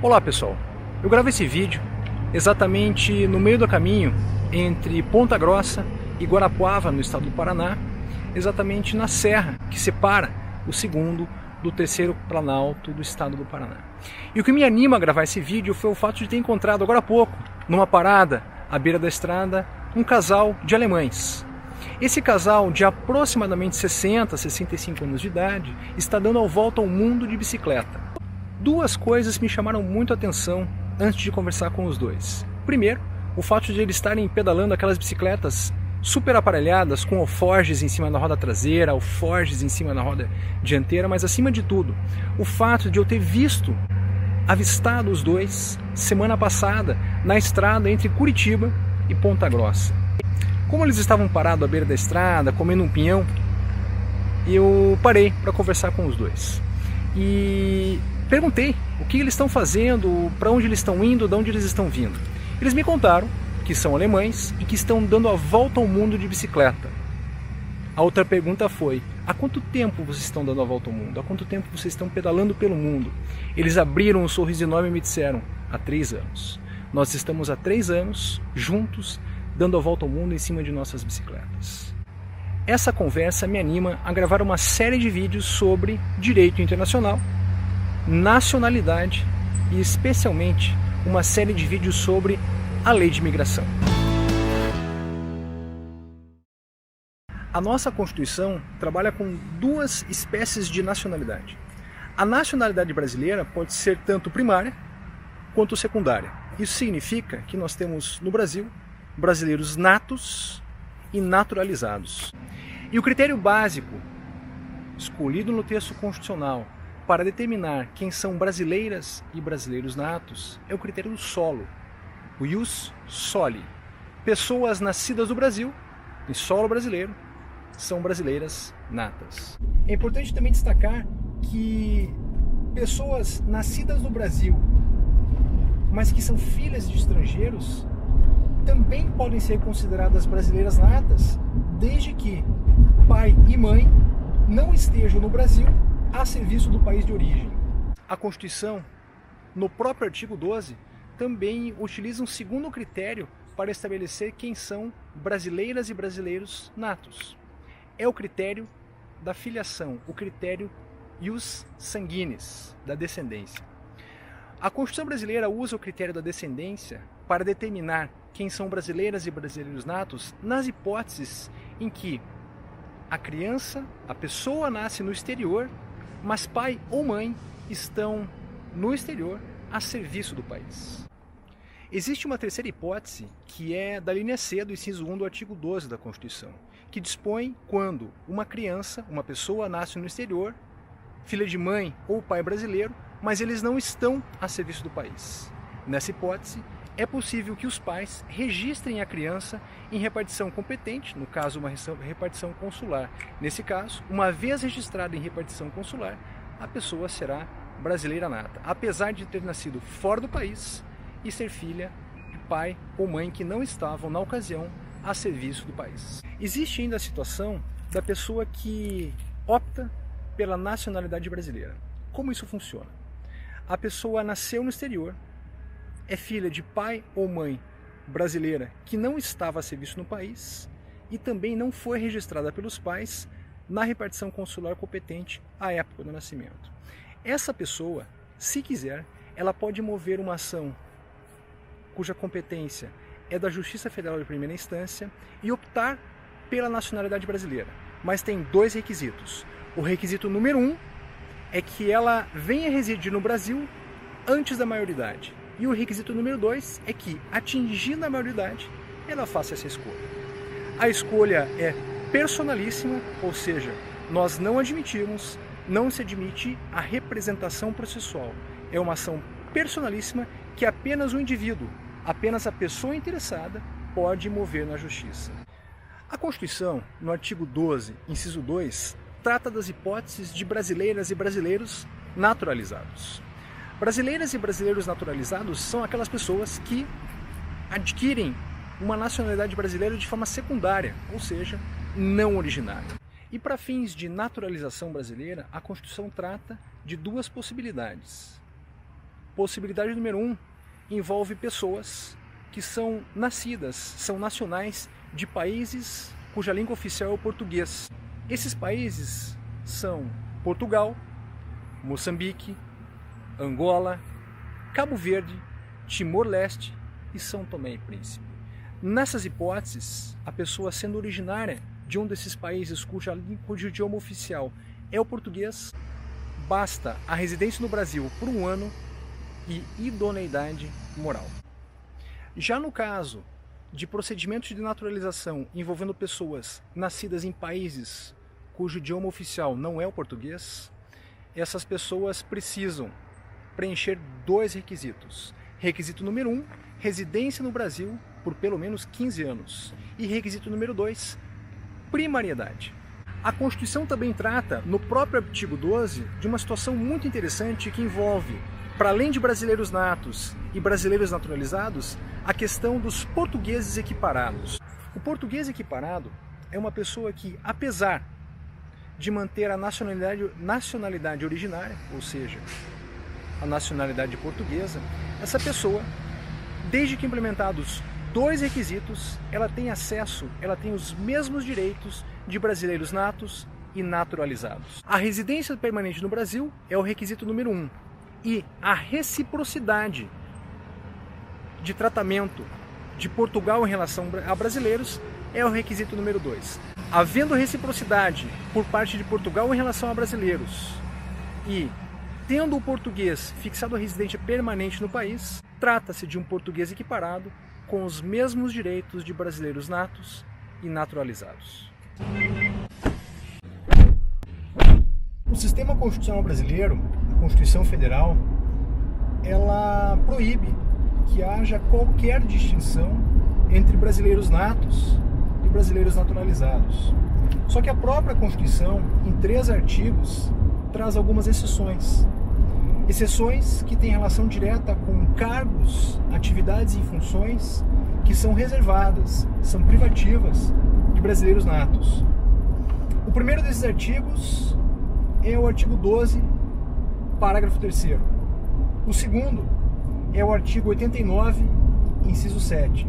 Olá pessoal, eu gravo esse vídeo exatamente no meio do caminho entre Ponta Grossa e Guarapuava, no estado do Paraná, exatamente na serra que separa o segundo do terceiro planalto do estado do Paraná. E o que me anima a gravar esse vídeo foi o fato de ter encontrado agora há pouco, numa parada à beira da estrada, um casal de alemães. Esse casal de aproximadamente 60 a 65 anos de idade está dando a volta ao mundo de bicicleta. Duas coisas me chamaram muito a atenção antes de conversar com os dois. Primeiro, o fato de eles estarem pedalando aquelas bicicletas super aparelhadas, com alforjes em cima da roda traseira, alforjes em cima da roda dianteira, mas acima de tudo, o fato de eu ter avistado os dois semana passada na estrada entre Curitiba e Ponta Grossa. Como eles estavam parados à beira da estrada, comendo um pinhão, eu parei para conversar com os dois. E perguntei o que eles estão fazendo, para onde eles estão indo, de onde eles estão vindo. Eles me contaram que são alemães e que estão dando a volta ao mundo de bicicleta. A outra pergunta foi: há quanto tempo vocês estão dando a volta ao mundo? Há quanto tempo vocês estão pedalando pelo mundo? Eles abriram um sorriso enorme e me disseram: há 3 anos. Nós estamos há 3 anos juntos, dando a volta ao mundo em cima de nossas bicicletas. Essa conversa me anima a gravar uma série de vídeos sobre direito internacional, nacionalidade e especialmente uma série de vídeos sobre a lei de imigração. A nossa Constituição trabalha com 2 espécies de nacionalidade. A nacionalidade brasileira pode ser tanto primária quanto secundária. Isso significa que nós temos no Brasil brasileiros natos e naturalizados. E o critério básico escolhido no texto constitucional para determinar quem são brasileiras e brasileiros natos é o critério do solo, o ius soli. Pessoas nascidas no Brasil, em solo brasileiro, são brasileiras natas. É importante também destacar que pessoas nascidas no Brasil, mas que são filhas de estrangeiros, também podem ser consideradas brasileiras natas, desde que pai e mãe não estejam no Brasil a serviço do país de origem. A Constituição, no próprio artigo 12, também utiliza um segundo critério para estabelecer quem são brasileiras e brasileiros natos. É o critério da filiação, o critério ius sanguinis, da descendência. A Constituição brasileira usa o critério da descendência para determinar quem são brasileiras e brasileiros natos nas hipóteses em que a criança, a pessoa nasce no exterior, mas pai ou mãe estão no exterior a serviço do país. Existe uma terceira hipótese, que é da linha C do inciso 1 do artigo 12 da Constituição, que dispõe quando uma criança, uma pessoa nasce no exterior, filha de mãe ou pai brasileiro, mas eles não estão a serviço do país. Nessa hipótese, é possível que os pais registrem a criança em repartição competente, no caso uma repartição consular. Nesse caso, uma vez registrada em repartição consular, a pessoa será brasileira nata, apesar de ter nascido fora do país e ser filha de pai ou mãe que não estavam, na ocasião, a serviço do país. Existe ainda a situação da pessoa que opta pela nacionalidade brasileira. Como isso funciona? A pessoa nasceu no exterior, é filha de pai ou mãe brasileira que não estava a serviço no país e também não foi registrada pelos pais na repartição consular competente à época do nascimento. Essa pessoa, se quiser, ela pode mover uma ação cuja competência é da Justiça Federal de Primeira Instância e optar pela nacionalidade brasileira. Mas tem 2 requisitos. O requisito número 1 é que ela venha residir no Brasil antes da maioridade. E o requisito número 2 é que, atingindo a maioridade, ela faça essa escolha. A escolha é personalíssima, ou seja, nós não admitimos, não se admite a representação processual. É uma ação personalíssima que apenas o indivíduo, apenas a pessoa interessada, pode mover na justiça. A Constituição, no artigo 12, inciso 2, trata das hipóteses de brasileiras e brasileiros naturalizados. Brasileiras e brasileiros naturalizados são aquelas pessoas que adquirem uma nacionalidade brasileira de forma secundária, ou seja, não originária. E para fins de naturalização brasileira, a Constituição trata de 2 possibilidades. possibilidade número 1 envolve pessoas que são nascidas, são nacionais de países cuja língua oficial é o português. Esses países são Portugal, Moçambique, Angola, Cabo Verde, Timor-Leste e São Tomé e Príncipe. Nessas hipóteses, a pessoa sendo originária de um desses países cujo idioma oficial é o português, basta a residência no Brasil por 1 ano e idoneidade moral. Já no caso de procedimentos de naturalização envolvendo pessoas nascidas em países cujo idioma oficial não é o português, essas pessoas precisam preencher 2 requisitos. Requisito número 1, residência no Brasil por pelo menos 15 anos. E requisito número 2, primariedade. A Constituição também trata, no próprio artigo 12, de uma situação muito interessante que envolve, para além de brasileiros natos e brasileiros naturalizados, a questão dos portugueses equiparados. O português equiparado é uma pessoa que, apesar de manter a nacionalidade originária, ou seja, a nacionalidade portuguesa, essa pessoa, desde que implementados 2 requisitos, ela tem acesso, ela tem os mesmos direitos de brasileiros natos e naturalizados. A residência permanente no Brasil é o requisito número 1 e a reciprocidade de tratamento de Portugal em relação a brasileiros é o requisito número 2. Havendo reciprocidade por parte de Portugal em relação a brasileiros e tendo o português fixado a residência permanente no país, trata-se de um português equiparado com os mesmos direitos de brasileiros natos e naturalizados. O sistema constitucional brasileiro, a Constituição Federal, ela proíbe que haja qualquer distinção entre brasileiros natos e brasileiros naturalizados. Só que a própria Constituição, em 3 artigos, traz algumas exceções. Exceções que têm relação direta com cargos, atividades e funções que são reservadas, são privativas de brasileiros natos. O primeiro desses artigos é o artigo 12, parágrafo 3º. O segundo é o artigo 89, inciso 7.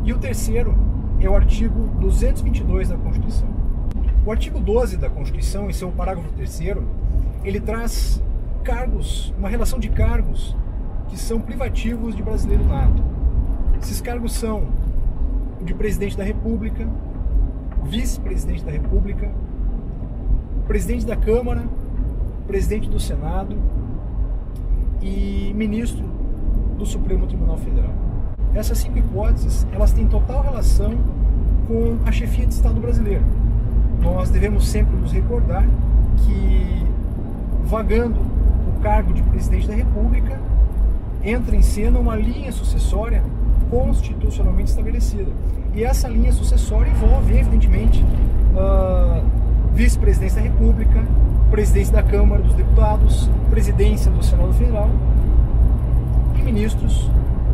E o terceiro é o artigo 222 da Constituição. O artigo 12 da Constituição, em seu parágrafo 3º, ele traz cargos, uma relação de cargos que são privativos de brasileiro nato. Esses cargos são o de presidente da República, vice-presidente da República, presidente da Câmara, presidente do Senado e ministro do Supremo Tribunal Federal. Essas 5 hipóteses, elas têm total relação com a chefia de Estado brasileiro. Nós devemos sempre nos recordar que, vagando o cargo de presidente da República, entra em cena uma linha sucessória constitucionalmente estabelecida. E essa linha sucessória envolve, evidentemente, vice-presidência da República, presidência da Câmara dos Deputados, presidência do Senado Federal e ministros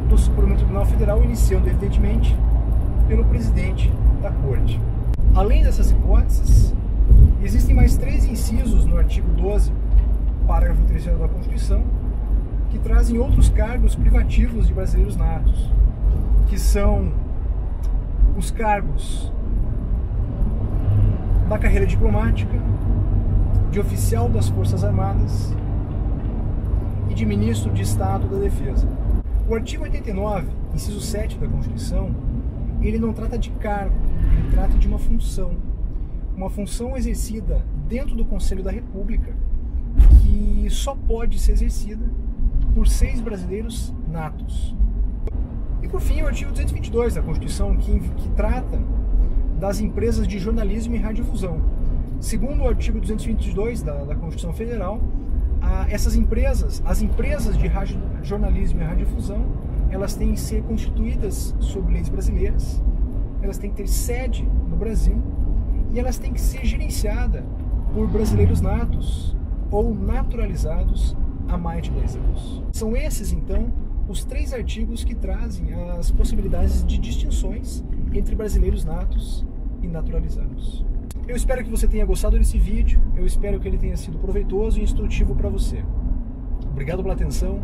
do Supremo Tribunal Federal, iniciando, evidentemente, pelo presidente da Corte. Além dessas hipóteses, existem mais 3 incisos no artigo 12, parágrafo 3º da Constituição, que trazem outros cargos privativos de brasileiros natos, que são os cargos da carreira diplomática, de oficial das Forças Armadas e de ministro de Estado da Defesa. O artigo 89, inciso 7 da Constituição, ele não trata de cargo, ele trata de uma função exercida dentro do Conselho da República, que só pode ser exercida por 6 brasileiros natos. E por fim, o artigo 222 da Constituição, que trata das empresas de jornalismo e radiodifusão. Segundo o artigo 222 da Constituição Federal, essas empresas, as empresas de jornalismo e radiodifusão, elas têm que ser constituídas sob leis brasileiras, elas têm que ter sede no Brasil e elas têm que ser gerenciadas por brasileiros natos ou naturalizados há mais de 10 anos. São esses, então, os 3 artigos que trazem as possibilidades de distinções entre brasileiros natos e naturalizados. Eu espero que você tenha gostado desse vídeo, eu espero que ele tenha sido proveitoso e instrutivo para você. Obrigado pela atenção,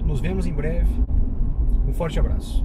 Nos vemos em breve. Um forte abraço.